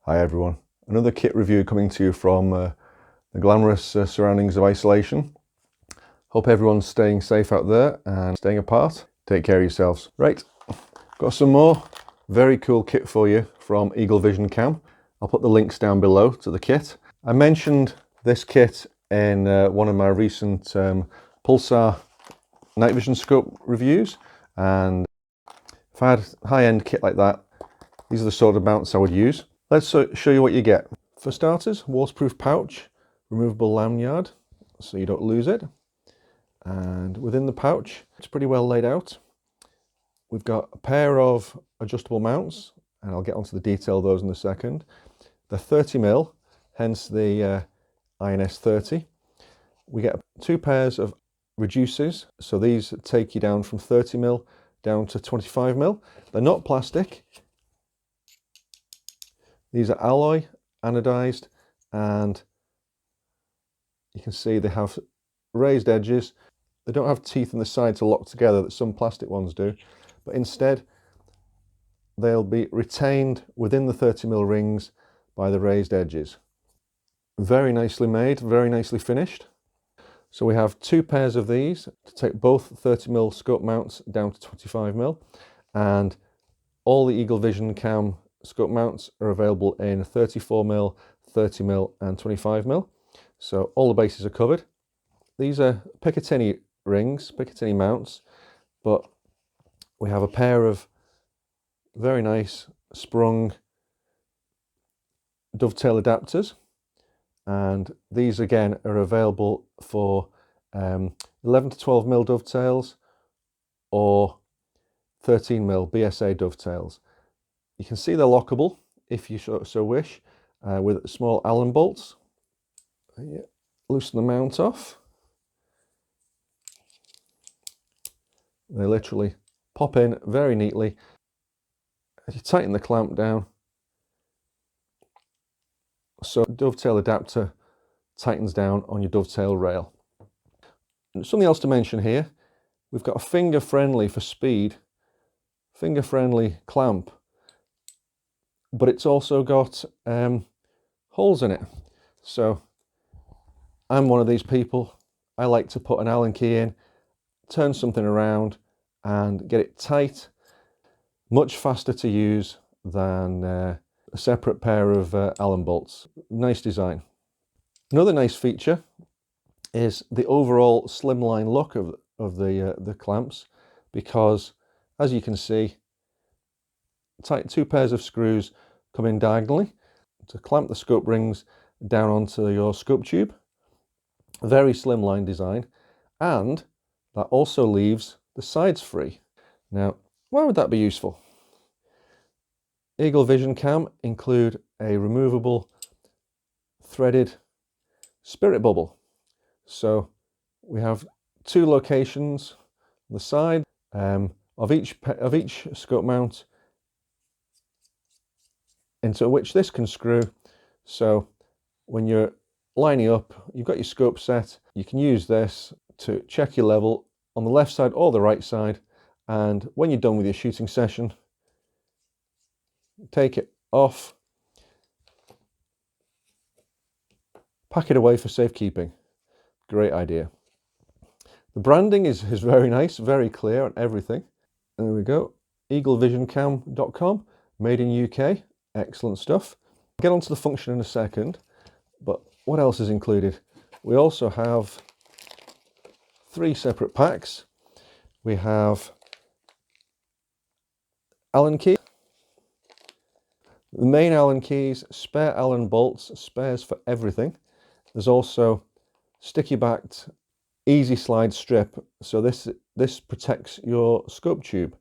Hi everyone, another kit review coming to you from the glamorous surroundings of isolation. Hope everyone's staying safe out there and staying apart. Take care of yourselves. Right, got some more very cool kit for you from EagleVisionCam. I'll put the links down below to the kit. I mentioned this kit in one of my recent Pulsar night vision scope reviews, and if I had a high-end kit like that, these are the sort of mounts I would use. Let's show you what you get. For starters, waterproof pouch, removable lanyard so you don't lose it. And within the pouch, it's pretty well laid out. We've got a pair of adjustable mounts, and I'll get onto the detail of those in a second. They're 30mm, hence the INS 30. We get 2 pairs of reducers, so these take you down from 30mm down to 25mm. They're not plastic. These are alloy, anodized, and you can see they have raised edges. They don't have teeth in the side to lock together that some plastic ones do, but instead they'll be retained within the 30mm rings by the raised edges. Very nicely made, very nicely finished. So we have 2 pairs of these to take both 30mm scope mounts down to 25mm, and all the EagleVisionCam scope mounts are available in 34mm, 30mm and 25mm. So all the bases are covered. These are Picatinny rings, Picatinny mounts, but we have a pair of very nice sprung dovetail adapters, and these again are available for 11 to 12mm dovetails or 13mm BSA dovetails. You can see they're lockable if you so wish with small Allen bolts. Loosen the mount off. They literally pop in very neatly. As you tighten the clamp down, so dovetail adapter tightens down on your dovetail rail. And something else to mention here, we've got a finger-friendly for speed, finger-friendly clamp, but it's also got holes in it. So I'm one of these people, I like to put an Allen key in, turn something around and get it tight. Much faster to use than a separate pair of Allen bolts. Nice design. Another nice feature is the overall slimline look of the clamps, because as you can see, 2 pairs of screws come in diagonally to clamp the scope rings down onto your scope tube. Very slimline design, and that also leaves the sides free. Now, why would that be useful? EagleVisionCam include a removable threaded spirit bubble. So we have 2 locations on the side of each scope mount into which this can screw. So when you're lining up, you've got your scope set, you can use this to check your level on the left side or the right side, and when you're done with your shooting session, take it off, pack it away for safekeeping. Great idea. The branding is very nice, very clear on everything. There we go, EagleVisionCam.com, made in UK, excellent stuff. I'll get onto the function in a second, but what else is included? We also have 3 separate packs. We have Allen key, the main Allen keys, spare Allen bolts, spares for everything. There's also sticky backed easy slide strip, so this protects your scope tube.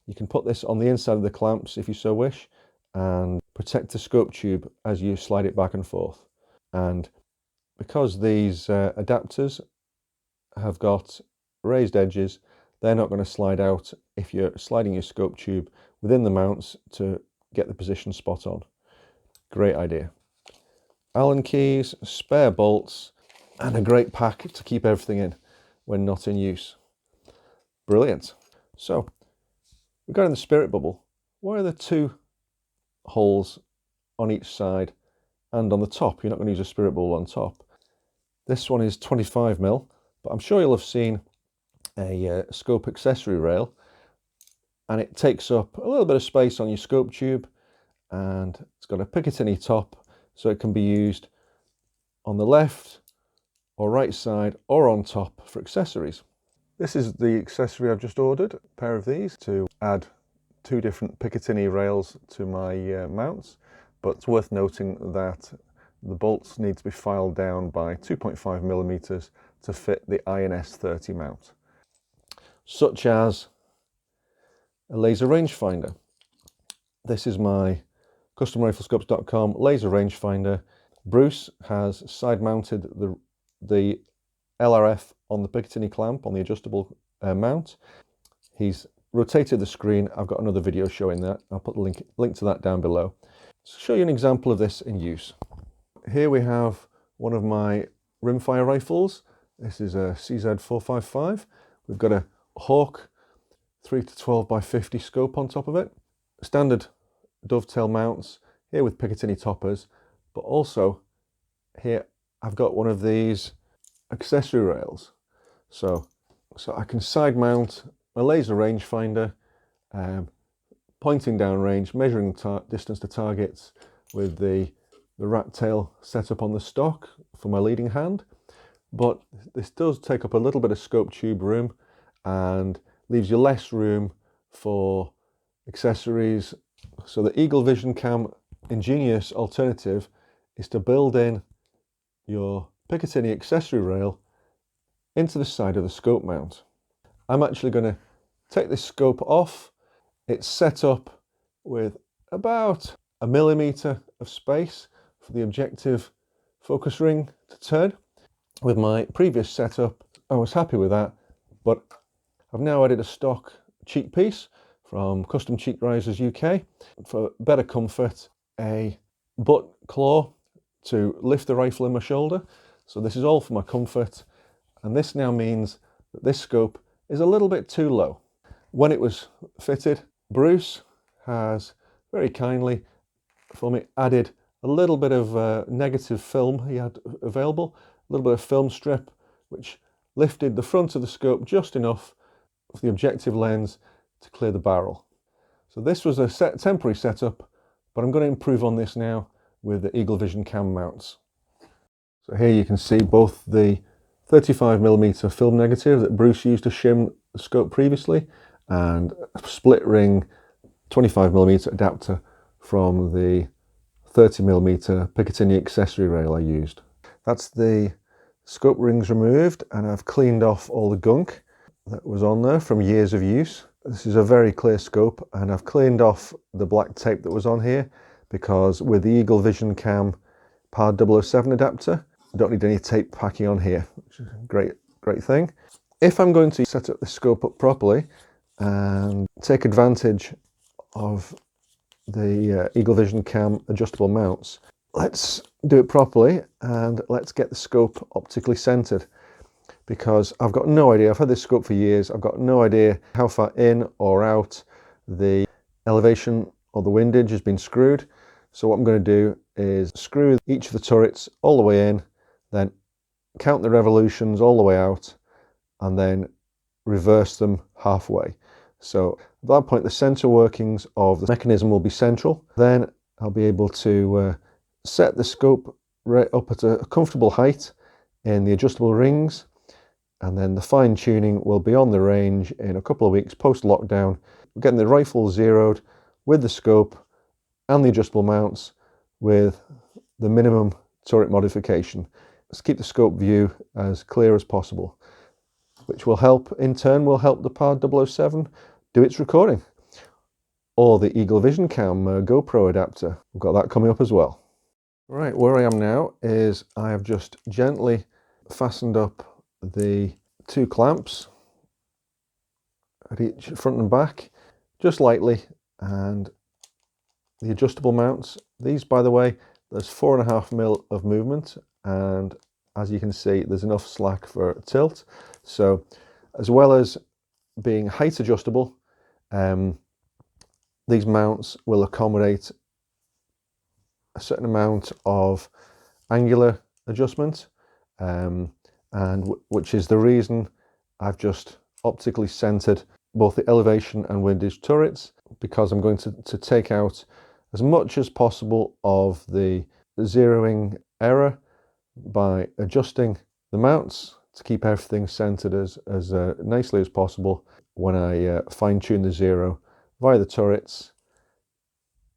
You can put this on the inside of the clamps if you so wish and protect the scope tube as you slide it back and forth. And because these adapters have got raised edges, they're not going to slide out if you're sliding your scope tube within the mounts to get the position spot on. Great idea. Allen keys, spare bolts, and a great pack to keep everything in when not in use. Brilliant. So regarding the spirit bubble, why are there 2 holes on each side and on the top. You're not going to use a spirit ball on top. This one is 25mm, but I'm sure you'll have seen a scope accessory rail, and it takes up a little bit of space on your scope tube, and it's got a Picatinny top, so it can be used on the left or right side or on top for accessories. This is the accessory I've just ordered, a pair of these, to add 2 different Picatinny rails to my mounts, but it's worth noting that the bolts need to be filed down by 2.5mm to fit the INS 30 mount, such as a laser rangefinder. This is my customriflescopes.com laser rangefinder. Bruce has side mounted the LRF on the Picatinny clamp on the adjustable mount. He's rotated the screen. I've got another video showing that. I'll put the link to that down below. So show you an example of this in use. Here we have one of my rimfire rifles. This is a CZ455. We've got a Hawke 3-12x50 scope on top of it. Standard dovetail mounts here with Picatinny toppers, but also here I've got one of these accessory rails. So I can side mount a laser rangefinder, pointing down range, measuring distance to targets with the rat tail set up on the stock for my leading hand. But this does take up a little bit of scope tube room and leaves you less room for accessories. So the EagleVisionCam ingenious alternative is to build in your Picatinny accessory rail into the side of the scope mount. I'm actually going to take this scope off. It's set up with about 1mm of space for the objective focus ring to turn. With my previous setup, I was happy with that, but I've now added a stock cheek piece from Custom Cheek Risers UK for better comfort, a butt claw to lift the rifle in my shoulder. So this is all for my comfort, and this now means that this scope is a little bit too low. When it was fitted, Bruce has very kindly for me added a little bit of negative film he had available, a little bit of film strip, which lifted the front of the scope just enough for the objective lens to clear the barrel. So this was a temporary setup, but I'm going to improve on this now with the EagleVisionCam mounts. So here you can see both the 35mm film negative that Bruce used to shim the scope previously, and a split ring 25mm adapter from the 30mm Picatinny accessory rail I used. That's the scope rings removed, and I've cleaned off all the gunk that was on there from years of use. This is a very clear scope, and I've cleaned off the black tape that was on here because with the EagleVisionCam PAR 007 adapter, I don't need any tape packing on here, which is a great thing. If I'm going to set up the scope up properly and take advantage of the EagleVisionCam adjustable mounts, let's do it properly and let's get the scope optically centered, because I've got no idea. I've had this scope for years. I've got no idea how far in or out the elevation or the windage has been screwed. So what I'm going to do is screw each of the turrets all the way in, then count the revolutions all the way out, and then reverse them halfway. So at that point, the center workings of the mechanism will be central. Then I'll be able to set the scope right up at a comfortable height in the adjustable rings, and then the fine tuning will be on the range in a couple of weeks post lockdown. We're getting the rifle zeroed with the scope and the adjustable mounts with the minimum turret modification. Let's keep the scope view as clear as possible, which will help, in turn, will help the PAR 007 do its recording, or the EagleVisionCam GoPro adapter. We've got that coming up as well. Right, where I am now is I have just gently fastened up the 2 clamps at each front and back, just lightly, and the adjustable mounts. These, by the way, there's 4.5mm of movement, and as you can see, there's enough slack for tilt. So as well as being height adjustable, these mounts will accommodate a certain amount of angular adjustment, which is the reason I've just optically centered both the elevation and windage turrets, because I'm going to take out as much as possible of the zeroing error by adjusting the mounts to keep everything centered as nicely as possible when I fine-tune the zero via the turrets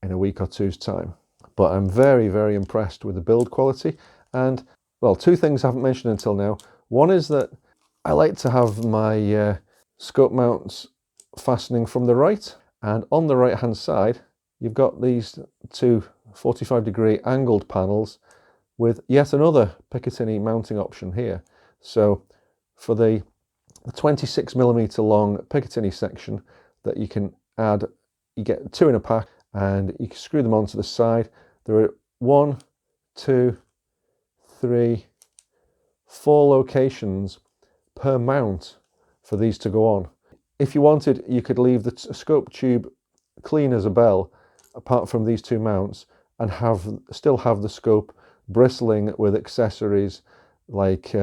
in a week or two's time. But I'm very, very impressed with the build quality. And, well, two things I haven't mentioned until now. One is that I like to have my scope mounts fastening from the right, and on the right hand side you've got these two 45-degree angled panels with yet another Picatinny mounting option here. So for the 26mm long Picatinny section that you can add, you get two in a pack, and you can screw them onto the side. There are 1, 2, 3, 4 locations per mount for these to go on. If you wanted, you could leave the scope tube clean as a bell, apart from these two mounts, and still have the scope bristling with accessories like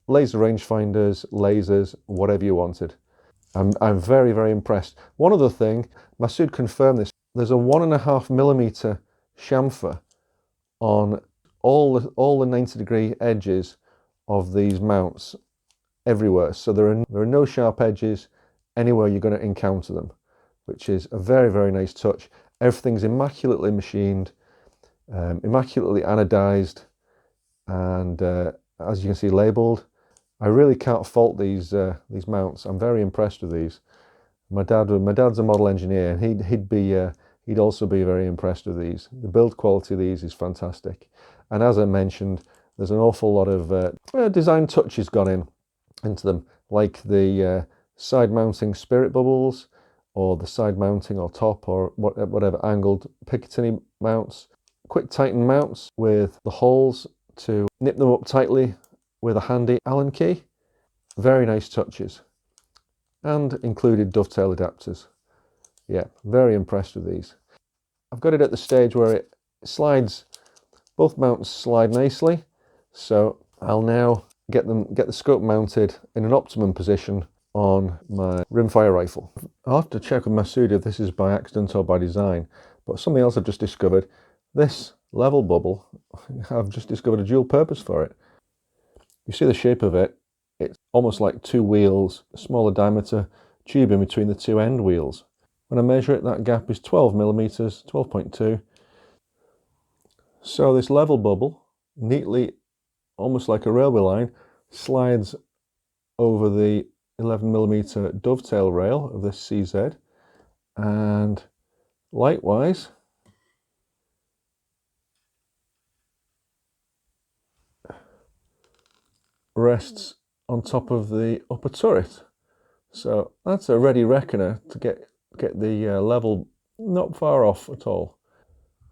laser rangefinders, lasers, whatever you wanted. I'm very, very impressed. One other thing, Masood confirmed this, there's a 1.5mm chamfer on all the 90-degree edges of these mounts everywhere. So there are no sharp edges anywhere you're going to encounter them, which is a very, very nice touch. Everything's immaculately machined, immaculately anodized, and as you can see, labeled. I really can't fault these mounts. I'm very impressed with these. My dad's a model engineer, and he'd also be very impressed with these. The build quality of these is fantastic, and as I mentioned, there's an awful lot of design touches gone into them, like the side mounting spirit bubbles, or the side mounting or top or whatever angled Picatinny mounts, quick tighten mounts with the holes to nip them up tightly with a handy Allen key. Very nice touches, and included dovetail adapters. Yeah, very impressed with these. I've got it at the stage where it slides, both mounts slide nicely, so I'll now get the scope mounted in an optimum position on my rimfire rifle. I'll have to check with Masood if this is by accident or by design, but something else I've just discovered, this level bubble, I've just discovered a dual purpose for it. You see the shape of it, it's almost like two wheels, a smaller diameter tube in between the two end wheels. When I measure it, that gap is 12mm, 12.2. So this level bubble, neatly, almost like a railway line, slides over the 11mm dovetail rail of this CZ, and likewise rests on top of the upper turret. So that's a ready reckoner to get the level not far off at all.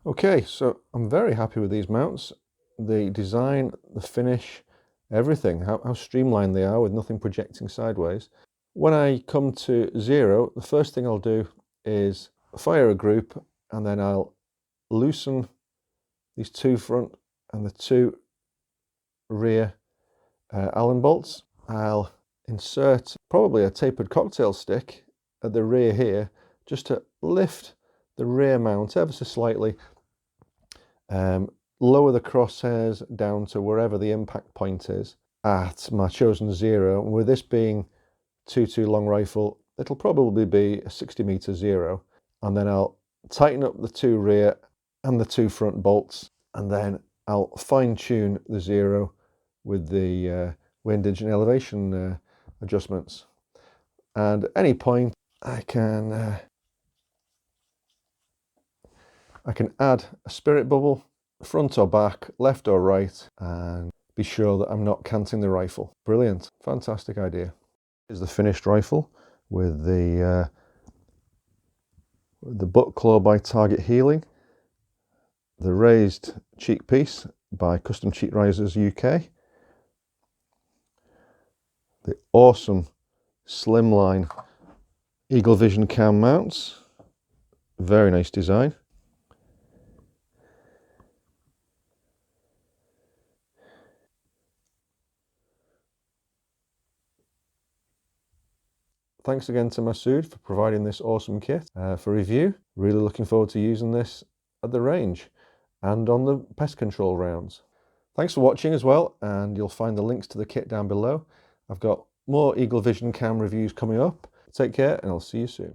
Okay, so I'm very happy with these mounts. The design, the finish, everything, how streamlined they are with nothing projecting sideways. When I come to zero, the first thing I'll do is fire a group, and then I'll loosen these two front and the two rear Allen bolts. I'll insert probably a tapered cocktail stick at the rear here, just to lift the rear mount ever so slightly, lower the crosshairs down to wherever the impact point is at my chosen zero. And with this being 2.2 long rifle, it'll probably be a 60-meter zero, and then I'll tighten up the two rear and the two front bolts, and then I'll fine-tune the zero with the windage and elevation adjustments. And at any point I can add a spirit bubble, front or back, left or right, and be sure that I'm not canting the rifle. Brilliant, fantastic idea. Here's the finished rifle with the butt claw by Target Healing, the raised cheek piece by Custom Cheek Risers UK, the awesome slimline EagleVisionCam mounts, very nice design, thanks again to Masood for providing this awesome kit for review. Really looking forward to using this at the range and on the pest control rounds. Thanks for watching as well, and you'll find the links to the kit down below. I've got more EagleVisionCam reviews coming up. Take care, and I'll see you soon.